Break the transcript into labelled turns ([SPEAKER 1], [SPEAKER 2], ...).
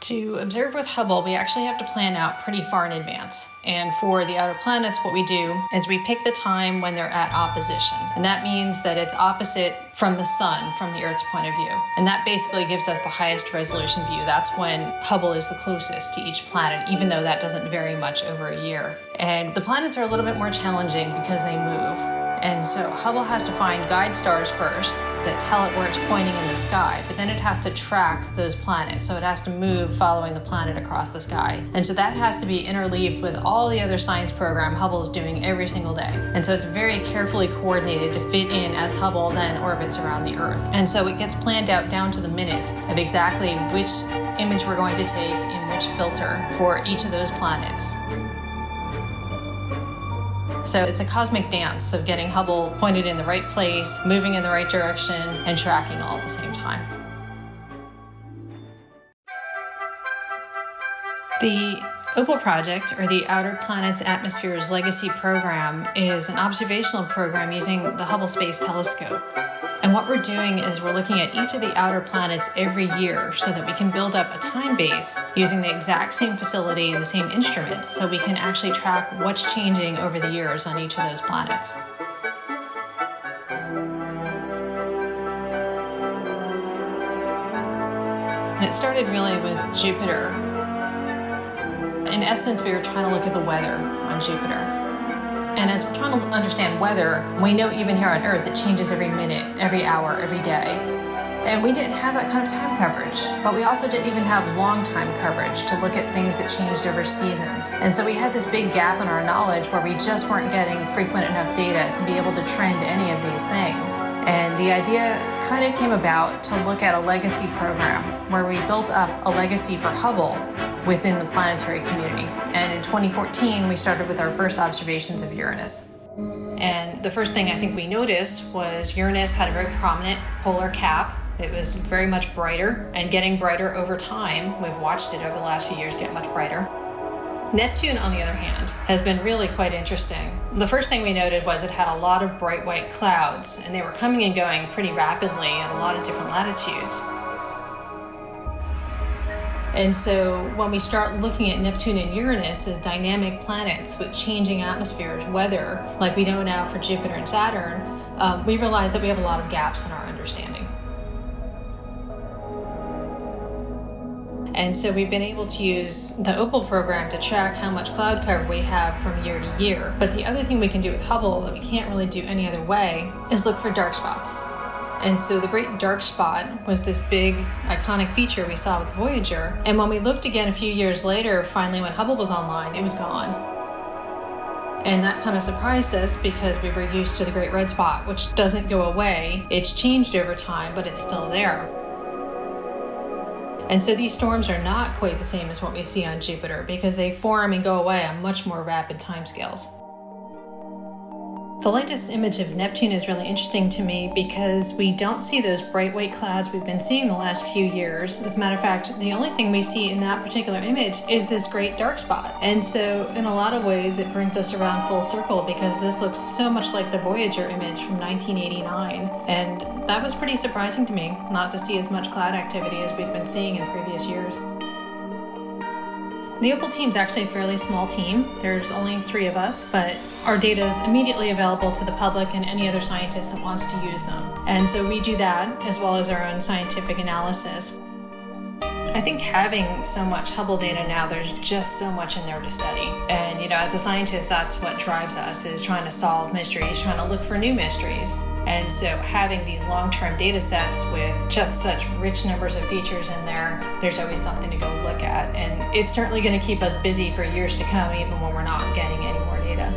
[SPEAKER 1] To observe with Hubble, we actually have to plan out pretty far in advance. And for the outer planets, what we do is we pick the time when they're at opposition. And that means that it's opposite from the sun, from the Earth's point of view. And that basically gives us the highest resolution view. That's when Hubble is the closest to each planet, even though that doesn't vary much over a year. And the planets are a little bit more challenging because they move. And so Hubble has to find guide stars first that tell it where it's pointing in the sky, but then it has to track those planets. So it has to move following the planet across the sky. And so that has to be interleaved with all the other science program Hubble is doing every single day. And so it's very carefully coordinated to fit in as Hubble then orbits around the Earth. And so it gets planned out down to the minute of exactly which image we're going to take in which filter for each of those planets. So it's a cosmic dance of getting Hubble pointed in the right place, moving in the right direction, and tracking all at the same time. The OPAL project, or the Outer Planets Atmospheres Legacy Program, is an observational program using the Hubble Space Telescope. And what we're doing is we're looking at each of the outer planets every year so that we can build up a time base using the exact same facility and the same instruments so we can actually track what's changing over the years on each of those planets. And it started really with Jupiter. In essence, we were trying to look at the weather on Jupiter. And as we're trying to understand weather, we know even here on Earth it changes every minute, every hour, every day. And we didn't have that kind of time coverage, but we also didn't even have long time coverage to look at things that changed over seasons. And so we had this big gap in our knowledge where we just weren't getting frequent enough data to be able to trend any of these things. And the idea kind of came about to look at a legacy program where we built up a legacy for Hubble within the planetary community. And in 2014, we started with our first observations of Uranus. And the first thing I think we noticed was Uranus had a very prominent polar cap. It was very much brighter and getting brighter over time. We've watched it over the last few years get much brighter. Neptune, on the other hand, has been really quite interesting. The first thing we noted was it had a lot of bright white clouds, and they were coming and going pretty rapidly at a lot of different latitudes. And so when we start looking at Neptune and Uranus as dynamic planets with changing atmospheres, weather, like we know now for Jupiter and Saturn, we realize that we have a lot of gaps in our understanding. And so we've been able to use the OPAL program to track how much cloud cover we have from year to year. But the other thing we can do with Hubble that we can't really do any other way is look for dark spots. And so the Great Dark Spot was this big iconic feature we saw with Voyager. And when we looked again a few years later, finally when Hubble was online, it was gone. And that kind of surprised us because we were used to the Great Red Spot, which doesn't go away. It's changed over time, but it's still there. And so these storms are not quite the same as what we see on Jupiter because they form and go away on much more rapid timescales. The latest image of Neptune is really interesting to me because we don't see those bright white clouds we've been seeing the last few years. As a matter of fact, the only thing we see in that particular image is this great dark spot. And so in a lot of ways, it brings us around full circle because this looks so much like the Voyager image from 1989. And that was pretty surprising to me, not to see as much cloud activity as we've been seeing in previous years. The OPAL team is actually a fairly small team. There's only 3 of us, but our data is immediately available to the public and any other scientist that wants to use them. And so we do that as well as our own scientific analysis. I think having so much Hubble data now, there's just so much in there to study. And as a scientist, that's what drives us, is trying to solve mysteries, trying to look for new mysteries. And so having these long-term data sets with just such rich numbers of features in there, there's always something to go look at. And it's certainly going to keep us busy for years to come, even when we're not getting any more data.